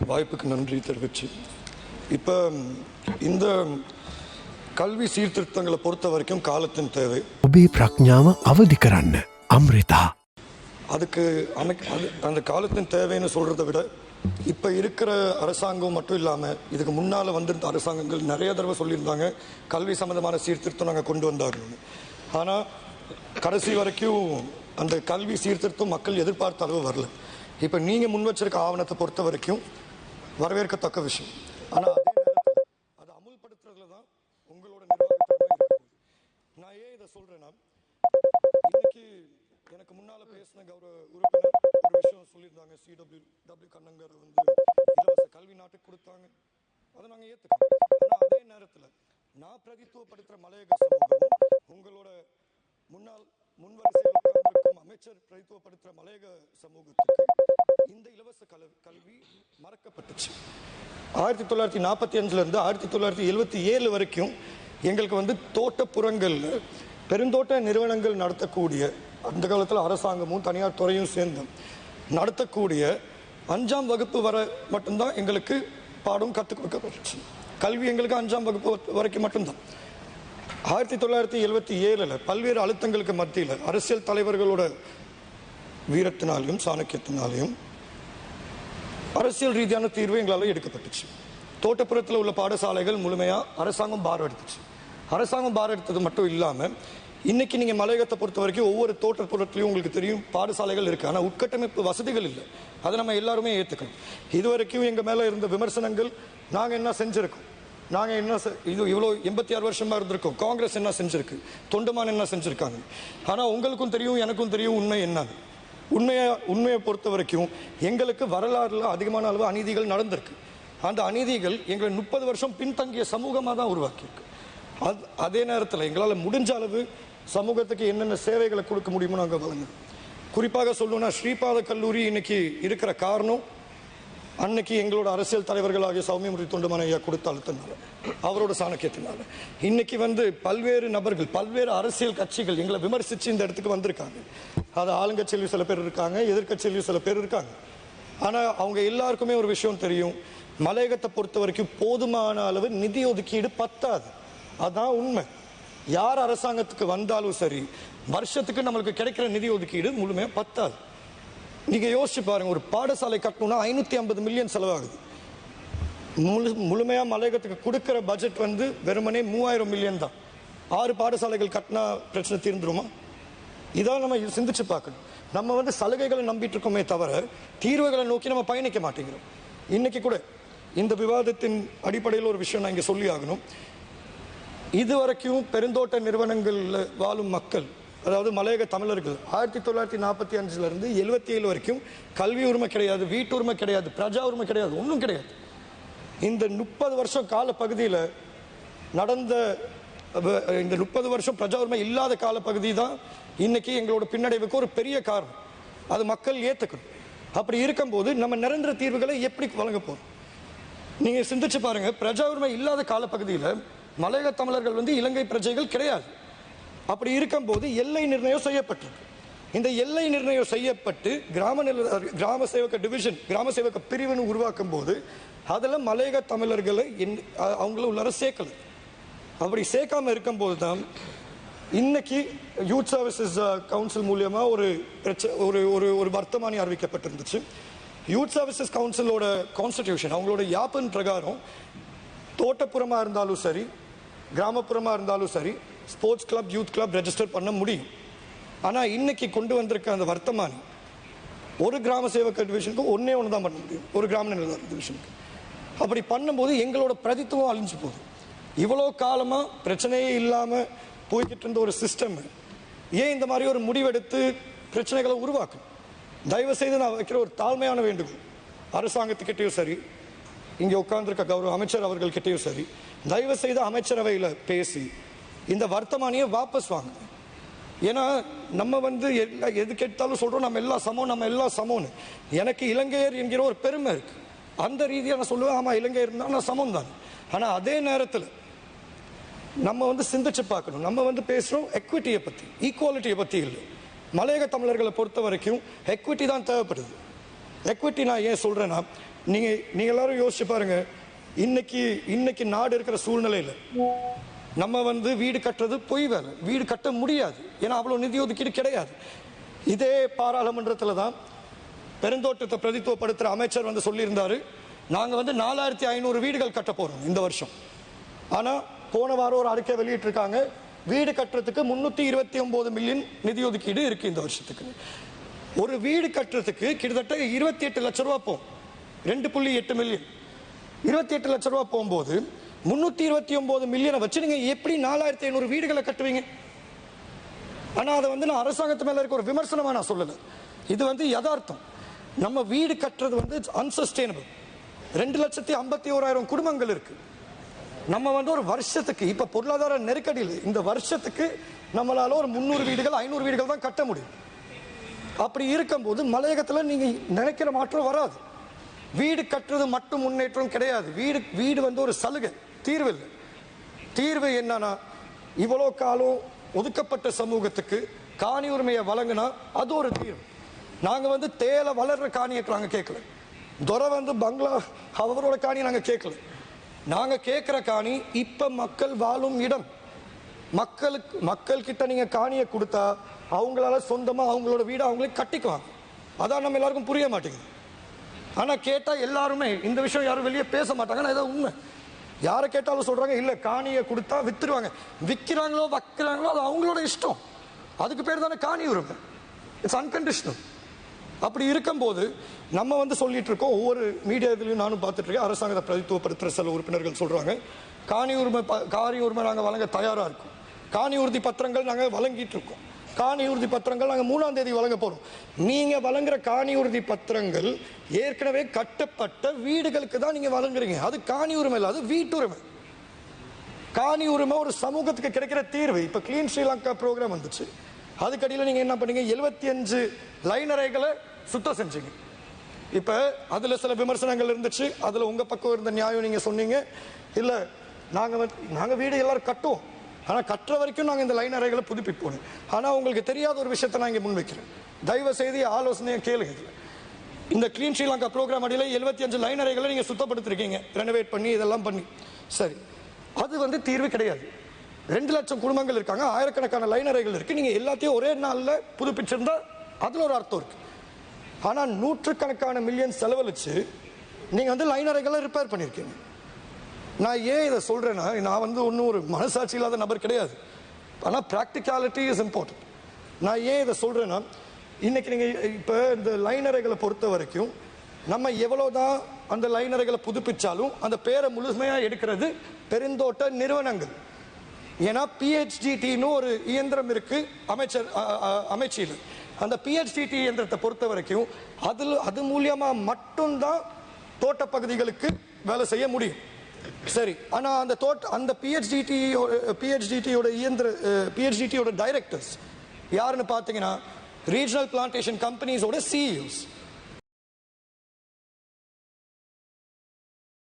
வாய்ப்புக்கு நன்றி தெரிவிச்சு, இப்போ இந்த கல்வி சீர்திருத்தங்களை பொறுத்த வரைக்கும் காலத்தின் தேவை. ඔබේ ප්‍රඥාව අවදි කරන්න අමෘතා. அதுக்கு அந்த காலத்தின் தேவைன்னு சொல்கிறத விட இப்போ இருக்கிற அரசாங்கம் மட்டும் இல்லாமல் இதுக்கு முன்னால் வந்திருந்த அரசாங்கங்கள் நிறைய தடவை சொல்லியிருந்தாங்க கல்வி சம்மந்தமான சீர்திருத்தம் நாங்கள் கொண்டு வந்தாகணும்னு. ஆனால் கடைசி வரைக்கும் அந்த கல்வி சீர்திருத்தம் மக்கள் எதிர்பார்த்த அளவு வரல. இப்போ நீங்கள் முன் வச்சிருக்க ஆவணத்தை பொறுத்த வரைக்கும் வரவேற்கத்தக்க விஷயம். ஆனால் அதே நேரத்தில் அதை அமுல்படுத்துறதுல தான் உங்களோட நிர்வாகத்திறமை இருக்குது. நான் ஏன் இதை சொல்கிறேன்னா, இன்னைக்கு எனக்கு முன்னால் பேசின கௌரவ உறுப்பினர் ஒரு விஷயம் சொல்லியிருந்தாங்க. CW கண்ணங்கரை இலவச கல்வி நாட்டுக்கு கொடுத்தாங்க, அதை நாங்கள் ஏற்றுக்கோம். ஆனால் அதே நேரத்தில் நான் பிரதித்துவப்படுத்துகிற மலையக சமூகமும் உங்களோட முன்வரிசையில் உட்கார்ந்திருக்கும் அமைச்சர் பிரதித்துவப்படுத்துகிற மலையக சமூகத்துக்கு இந்த இலவச கல்வி மறக்கப்பட்டுச்சு. 1945 1977 வரைக்கும் எங்களுக்கு தோட்டப்புறங்கள் பெருந்தோட்ட நிறுவனங்கள் நடத்தக்கூடிய, அந்த காலத்தில் அரசாங்கமும் தனியார் துறையும் சேர்ந்து நடத்தக்கூடிய 5ஆம் வகுப்பு வரை மட்டும்தான் எங்களுக்கு பாடம் கற்றுக் கொடுக்கப்பட்டுச்சு. கல்வி எங்களுக்கு 5ஆம் வகுப்பு வரைக்கும் மட்டும்தான். 1977 பல்வேறு அழுத்தங்களுக்கு மத்தியில் அரசியல் தலைவர்களோட வீரத்தினாலையும் சாணக்கியத்தினாலையும் அரசியல் ரீதியான தீர்வு எங்களால் எடுக்கப்பட்டுச்சு. தோட்டப்புறத்தில் உள்ள பாடசாலைகள் முழுமையாக அரசாங்கம் பாரம் எடுத்துச்சு. அரசாங்கம் பாரம் எடுத்தது மட்டும் இல்லாமல் இன்னைக்கு நீங்கள் மலையகத்தை பொறுத்த வரைக்கும் ஒவ்வொரு தோட்டப்புறத்துலையும் உங்களுக்கு தெரியும் பாடசாலைகள் இருக்குது. ஆனால் உட்கட்டமைப்பு வசதிகள் இல்லை. அதை நம்ம எல்லாருமே ஏற்றுக்கணும். இது வரைக்கும் எங்கள் மேலே இருந்த விமர்சனங்கள், நாங்கள் என்ன செஞ்சுருக்கோம், நாங்கள் என்ன இவ்வளோ 86 வருஷமாக இருந்திருக்கோம், காங்கிரஸ் என்ன செஞ்சுருக்கு, தொண்டமான் என்ன செஞ்சுருக்காங்க. ஆனால் உங்களுக்கும் தெரியும் எனக்கும் தெரியும் உண்மை என்னன்னு. உண்மையை பொறுத்த வரைக்கும் எங்களுக்கு வரலாறுல அதிகமான அளவு அநீதிகள் நடந்திருக்கு. அந்த அநீதிகள் எங்களை 30 வருஷம் பின்தங்கிய சமூகமாக தான் உருவாக்கியிருக்கு. அதே நேரத்தில் எங்களால் முடிஞ்ச அளவு சமூகத்துக்கு என்னென்ன சேவைகளை கொடுக்க முடியுமோ நாங்கள் வழங்குறோம். குறிப்பாக சொல்லணும்னா ஸ்ரீபாத கல்லூரி இன்னைக்கு இருக்கிற காரணம் அன்னைக்கு எங்களோட அரசியல் தலைவர்களாகிய சௌமியமுறை தொண்டமான் ஐயா கொடுத்த அழுத்தனால, அவரோட சாணக்கியத்தினால இன்னைக்கு பல்வேறு நபர்கள் பல்வேறு அரசியல் கட்சிகள் எங்களை விமர்சித்து இந்த இடத்துக்கு வந்திருக்காங்க. அது ஆளுங்கட்சியிலும் சில பேர் இருக்காங்க, எதிர்கட்சியிலும் சில பேர் இருக்காங்க. ஆனால் அவங்க எல்லாருக்குமே ஒரு விஷயம் தெரியும், மலையகத்தை பொறுத்த வரைக்கும் போதுமான அளவு நிதி ஒதுக்கீடு பத்தாது. அதான் உண்மை. யார் அரசாங்கத்துக்கு வந்தாலும் சரி, வருஷத்துக்கு நம்மளுக்கு கிடைக்கிற நிதி ஒதுக்கீடு முழுமையாக பத்தாது. நீங்க யோசிச்சு பாருங்க, ஒரு பாடசாலை கட்டணும்னா 550 மில்லியன் செலவாகுது. முழுமையா மலையகத்துக்கு கொடுக்கிற பட்ஜெட் வெறுமனே 3000 மில்லியன் தான். 6 பாடசாலைகள் கட்டினா பிரச்சனை தீர்ந்துருமா? இதான் நம்ம சிந்திச்சு பார்க்கணும். நம்ம சலுகைகளை நம்பிட்டு இருக்கோமே தவிர தீர்வுகளை நோக்கி நம்ம பயணிக்க மாட்டேங்கிறோம். இன்னைக்கு கூட இந்த விவாதத்தின் அடிப்படையில் ஒரு விஷயம் நான் இங்கே சொல்லி ஆகணும். இதுவரைக்கும் பெருந்தோட்ட நிறுவனங்களில் வாழும் மக்கள், அதாவது மலையக தமிழர்கள் 1945 77 வரைக்கும் கல்வி உரிமை கிடையாது, வீட்டு உரிமை கிடையாது, பிரஜா உரிமை கிடையாது, ஒன்றும் கிடையாது. இந்த 30 வருஷம் கால பகுதியில் நடந்த இந்த 30 வருஷம் பிரஜா உரிமை இல்லாத கால பகுதி தான் இன்னைக்கு எங்களோட பின்னடைவுக்கு ஒரு பெரிய காரணம். அது மக்கள் ஏற்றுக்கணும். அப்படி இருக்கும்போது நம்ம நிரந்தர தீர்வுகளை எப்படி வழங்க போறோம்? நீங்க சிந்திச்சு பாருங்க, பிரஜா உரிமை இல்லாத காலப்பகுதியில் மலையக தமிழர்கள் இலங்கை பிரஜைகள் கிடையாது. அப்படி இருக்கும்போது எல்லை நிர்ணயம் செய்யப்பட்டிருக்கு. இந்த எல்லை நிர்ணயம் செய்யப்பட்டு கிராம சேவக டிவிஷன், கிராம சேவக பிரிவுன்னு உருவாக்கும் போது அதில் மலையக தமிழர்களை அவங்கள உள்ளார சேர்க்கல. அப்படி சேர்க்காம இருக்கும்போது தான் இன்னைக்கு யூத் சர்வீசஸ் கவுன்சில் மூலியமா ஒரு வர்த்தமானி அறிவிக்கப்பட்டிருந்துச்சு. யூத் சர்வீசஸ் கவுன்சிலோட கான்ஸ்டிடியூஷன், அவங்களோட யாப்பின் பிரகாரம் தோட்டப்புறமாக இருந்தாலும் சரி, கிராமப்புறமாக இருந்தாலும் சரி, sports club, youth club register பண்ண முடியும். ஆனால் இன்னைக்கு கொண்டு வந்திருக்க அந்த வர்த்தமானி ஒரு கிராம சேவக டிவிஷனுக்கு ஒன்று தான் பண்ண முடியும், ஒரு கிராம நிர்வாக டிவிஷனுக்கு. அப்படி பண்ணும்போது எங்களோட பிரதித்துவம் அழிஞ்சு போகுது. இவ்வளோ காலமாக பிரச்சனையே இல்லாமல் போய்கிட்டு இருந்த ஒரு சிஸ்டம் ஏன் இந்த மாதிரி ஒரு முடிவெடுத்து பிரச்சனைகளை உருவாக்கும்? தயவு செய்து நான் வைக்கிற ஒரு தாழ்மையான வேண்டுகோள், அரசாங்கத்துக்கிட்டையும் சரி, இங்கே உட்கார்ந்துருக்க கௌரவ அமைச்சர் அவர்கள்கிட்டையும் சரி, தயவு செய்து அமைச்சரவையில் பேசி இந்த வர்த்தமானியை வாபஸ் வாங்க. ஏன்னா நம்ம எது கேட்டாலும் சொல்கிறோம் நம்ம எல்லாம் சமம்னு. எனக்கு இலங்கையர் என்கிற ஒரு பெருமை இருக்கு. அந்த ரீதியாக நான் சொல்லுவேன், ஆமாம் இலங்கையர் இருந்தால் நான் சமம் தான். ஆனால் அதே நேரத்தில் நம்ம சிந்திச்சு பார்க்கணும். நம்ம பேசுகிறோம் எக்விட்டியை பற்றி, ஈக்குவாலிட்டியை பற்றி இல்லை. மலையக தமிழர்களை பொறுத்த வரைக்கும் எக்விட்டி தான் தேவைப்படுது. எக்விட்டி நான் ஏன் சொல்கிறேன்னா, நீங்க எல்லாரும் யோசிச்சு பாருங்க, இன்னைக்கு நாடு இருக்கிற சூழ்நிலையில் நம்ம வந்து வீடு கட்டுறது பொய் வேலை. வீடு கட்ட முடியாது, ஏன்னா அவ்வளவு நிதி ஒதுக்கீடு கிடையாது. இதே பாராளுமன்றத்தில் தான் பெருந்தோட்டத்தை பிரதித்துவப்படுத்துற அமைச்சர் வந்து சொல்லியிருந்தாரு, நாங்க வந்து 4500 வீடுகள் கட்ட போறோம் இந்த வருஷம். ஆனா போன வாரம் ஒரு அறிக்கை வெளியிட்டிருக்காங்க, வீடு கட்டுறதுக்கு 329 மில்லியன் நிதி ஒதுக்கீடு இருக்கு இந்த வருஷத்துக்கு. ஒரு வீடு கட்டுறதுக்கு கிட்டத்தட்ட 28 லட்சம் ரூபாய் போகும். 2.8 மில்லியன் 28 லட்சம் ரூபாய் போகும்போது 329 மில்லியனை வச்சு நீங்க எப்படி 4500 வீடுகளை கட்டுவீங்க? ஆனா அதை வந்து நான் அரசாங்கத்து மேல இருக்க ஒரு விமர்சனமா நான் சொல்லல, இது வந்து யதார்த்தம். நம்ம வீடு கட்டுறது வந்து அன்சஸ்டைனபிள். 2,51,000 குடும்பங்கள் இருக்கு. நம்ம வந்து ஒரு வருஷத்துக்கு இப்ப பொருளாதார நெருக்கடியில் இந்த வருஷத்துக்கு நம்மளால ஒரு 300 வீடுகள் 500 வீடுகள் தான் கட்ட முடியும். அப்படி இருக்கும்போது மலையகத்தில் நீங்க நினைக்கிற மாற்றம் வராது. வீடு கட்டுறது மட்டும் முன்னேற்றம் கிடையாது. வீடு வந்து ஒரு சலுகை, தீர்வு இல்லை. தீர்வு என்னன்னா, இவ்வளோ காலம் ஒதுக்கப்பட்ட சமூகத்துக்கு காணி உரிமையை வழங்கினா அது ஒரு தீர்வு. நாங்க வந்து தேலை வளர்ற காணியை நாங்க கேட்கல, துரை வந்து பங்களா அவரோட காணியை நாங்க கேட்கல. நாங்க கேட்கிற காணி இப்ப மக்கள் வாழும் இடம். மக்கள் கிட்ட நீங்க காணியை கொடுத்தா அவங்களால சொந்தமா அவங்களோட வீடு அவங்களே கட்டிக்குவாங்க. அதான் நம்ம எல்லாருக்கும் புரிய மாட்டேங்குது. ஆனா கேட்டா எல்லாருமே இந்த விஷயம் யாரும் வெளியே பேச மாட்டாங்க. ஆனா இதான் உண்மை. யாரை கேட்டாலும் சொல்றாங்க, இல்ல காணியை கொடுத்தா வித்துருவாங்க. விற்கிறாங்களோ வைக்கிறாங்களோ அது அவங்களோட இஷ்டம். அதுக்கு பேர் தானே காணி உரிமை. It's unconditional. அப்படி இருக்கும்போது நம்ம வந்து சொல்லிட்டு இருக்கோம், ஒவ்வொரு மீடியா இதுலையும் நானும் பார்த்துட்டு இருக்கேன், அரசாங்கத்தை பிரதித்துவப்படுத்துற சில உறுப்பினர்கள் சொல்றாங்க காணி உரிமை நாங்கள் வழங்க தயாரா இருக்கோம், காணி உறுதி பத்திரங்கள் நாங்கள் வழங்கிட்டு இருக்கோம், காணி உறுதி பத்திரங்கள் நாங்கள் 3ஆம் தேதி வழங்க போறோம். நீங்க வழங்குற காணி உறுதி பத்திரங்கள் ஏற்கனவே கட்டப்பட்ட வீடுகளுக்கு தான் நீங்க வழங்குறீங்க. அது காணி உரிமை இல்லை, அது வீட்டுரிமை. காணி உரிமை ஒரு சமூகத்துக்கு கிடைக்கிற தீர்வு. இப்ப கிளீன் ஸ்ரீலங்கா ப்ரோக்ராம் வந்துச்சு, அதுக்கடியில் நீங்க என்ன பண்ணீங்க, 75 லைன் அறைகளை சுத்தம் செஞ்சீங்க. இப்ப அதுல சில விமர்சனங்கள் இருந்துச்சு, அதுல உங்க பக்கம் இருந்த நியாயம் நீங்க சொன்னீங்க, இல்ல நாங்க வீடு எல்லாரும் கட்டுவோம், ஆனா கட்டுற வரைக்கும் நாங்க இந்த லைன் அறைகளை புதுப்பிப்போம். ஆனா உங்களுக்கு தெரியாத ஒரு விஷயத்தை நான் இங்க முன்வைக்கிறேன், தயவு செய்து ஆலோசனையை கேளுங்க. இந்த கிளீன் ஸ்ரீலங்கா ப்ரோக்ராம் அடியில் 75 லைன் அறைகளை நீங்க சுத்தப்படுத்திருக்கீங்க, ரெனோவேட் பண்ணி இதெல்லாம் பண்ணி. சரி, அது வந்து தீர்வு கிடையாது. 2 லட்சம் குடும்பங்கள் இருக்காங்க, ஆயிரக்கணக்கான லைன் அறைகள் இருக்கு. நீங்க எல்லாத்தையும் ஒரே நாள்ல புதுப்பிச்சிருந்தா அதுல ஒரு அர்த்தம் இருக்கு. ஆனா நூற்றுக்கணக்கான மில்லியன் செலவழிச்சு நீங்க வந்து லைன் அறைகளை ரிப்பேர் பண்ணிருக்கீங்க. நான் ஏன் இதை சொல்றேன்னா, நான் வந்து ஒன்றும் ஒரு மனசாட்சி இல்லாத நபர் கிடையாது, ஆனா பிராக்டிகாலிட்டி இஸ் இம்பார்ட்டன்ட். நான் ஏன் இதை சொல்றேன்னா, இன்னைக்கு நீங்க இப்ப இந்த லைன் அறைகளை பொறுத்த வரைக்கும் நம்ம எவ்வளவுதான் அந்த லைன் அறைகளை புதுப்பிச்சாலும் அந்த பேரை முழுமையா எடுக்கிறது பெருந்தோட்ட நிறுவனங்கள். ஏன்னா PHDTன்னு ஒரு இயந்திரம் இருக்கு அமைச்சில். அந்த PHDT இயந்திரத்தை பொறுத்த வரைக்கும் அது மூலியமா மட்டும்தான் தோட்ட பகுதிகளுக்கு வேலை செய்ய முடியும். சரி, ஆனா அந்த PHDTயோட டைரக்டர்ஸ் யாருன்னு பாத்தீங்கன்னா ரீஜனல் பிளான்டேஷன் கம்பெனிஸோட CEOs.